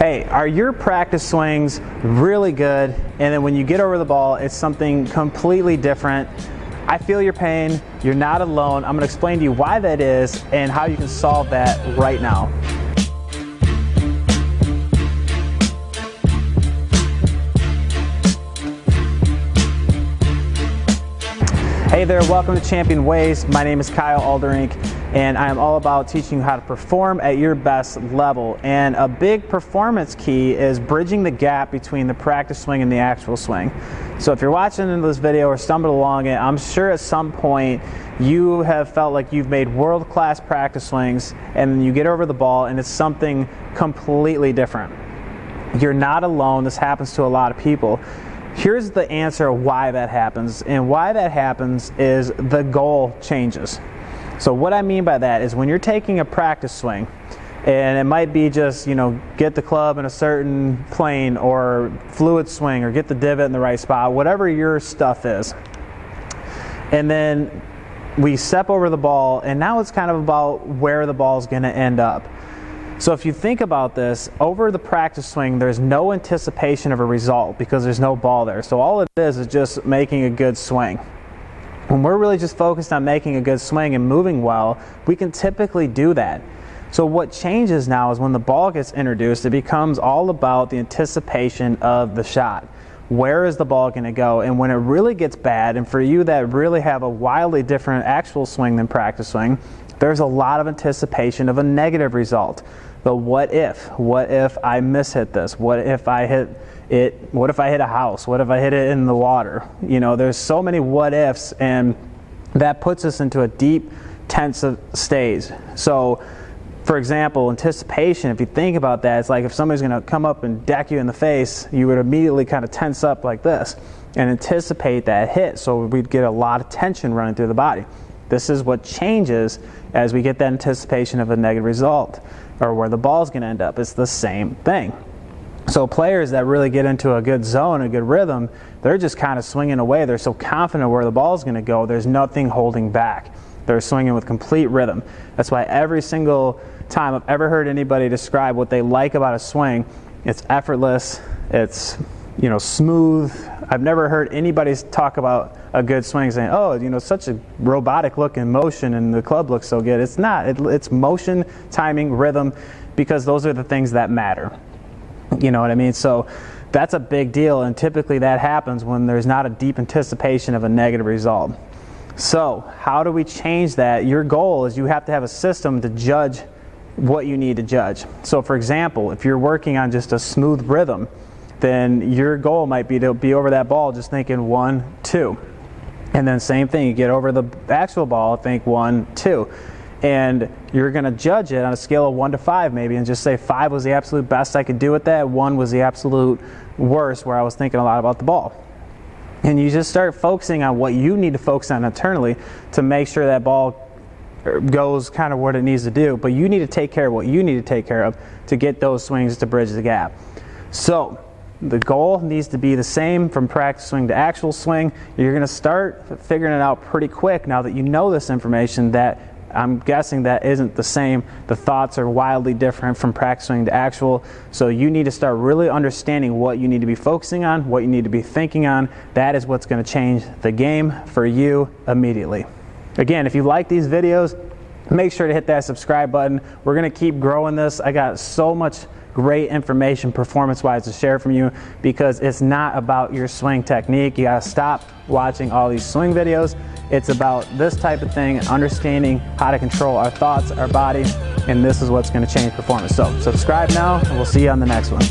Hey, are your practice swings really good, and then when you get over the ball, it's something completely different? I feel your pain. You're not alone. I'm going to explain to you why that is and how you can solve that right now. Hey there, welcome to Champion Ways. My name is Kyle Alderink, and I am all about teaching you how to perform at your best level. And a big performance key is bridging the gap between the practice swing and the actual swing. So if you're watching this video or stumbled along it, I'm sure at some point you have felt like you've made world-class practice swings and then you get over the ball and it's something completely different. You're not alone. This happens to a lot of people. Here's the answer of why that happens, and why that happens is the goal changes. So what I mean by that is when you're taking a practice swing, and it might be just, get the club in a certain plane or fluid swing or get the divot in the right spot, whatever your stuff is. And then we step over the ball, and now it's kind of about where the ball is going to end up. So if you think about this, over the practice swing, there's no anticipation of a result because there's no ball there. So all it is just making a good swing. When we're really just focused on making a good swing and moving well, we can typically do that. So what changes now is when the ball gets introduced, it becomes all about the anticipation of the shot. Where is the ball going to go? And when it really gets bad, and for you that really have a wildly different actual swing than practice swing, there's a lot of anticipation of a negative result. The what if? What if I mishit this? What if I hit it? What if I hit a house? What if I hit it in the water? There's so many what ifs, and that puts us into a deep, tense stage. So, for example, anticipation, if you think about that, it's like if somebody's going to come up and deck you in the face, you would immediately kind of tense up like this and anticipate that hit. So we'd get a lot of tension running through the body. This is what changes as we get that anticipation of a negative result or where the ball's going to end up. It's the same thing. So players that really get into a good zone, a good rhythm, they're just kind of swinging away. They're so confident where the ball's going to go, there's nothing holding back. They're swinging with complete rhythm. That's why every single time I've ever heard anybody describe what they like about a swing, it's effortless, it's smooth. I've never heard anybody talk about a good swing saying, oh, such a robotic looking motion and the club looks so good. It's not. It's motion, timing, rhythm, because those are the things that matter. You know what I mean? So that's a big deal, and typically that happens when there's not a deep anticipation of a negative result. So how do we change that? Your goal is you have to have a system to judge what you need to judge. So for example, if you're working on just a smooth rhythm, then your goal might be to be over that ball just thinking 1, 2. And then same thing, you get over the actual ball, think 1, 2. And you're going to judge it on a scale of 1 to 5 maybe, and just say 5 was the absolute best I could do with that, 1 was the absolute worst where I was thinking a lot about the ball. And you just start focusing on what you need to focus on internally to make sure that ball goes kind of what it needs to do. But you need to take care of what you need to take care of to get those swings to bridge the gap. So the goal needs to be the same from practice swing to actual swing. You're going to start figuring it out pretty quick now that you know this information, that I'm guessing that isn't the same. The thoughts are wildly different from practice swing to actual. So you need to start really understanding what you need to be focusing on, what you need to be thinking on. That is what's going to change the game for you immediately. Again, if you like these videos, make sure to hit that subscribe button. We're going to keep growing this. I got so much great information performance-wise to share from you, because it's not about your swing technique. You gotta stop watching all these swing videos. It's about this type of thing and understanding how to control our thoughts, our body, and this is what's going to change performance. So subscribe now, and we'll see you on the next one.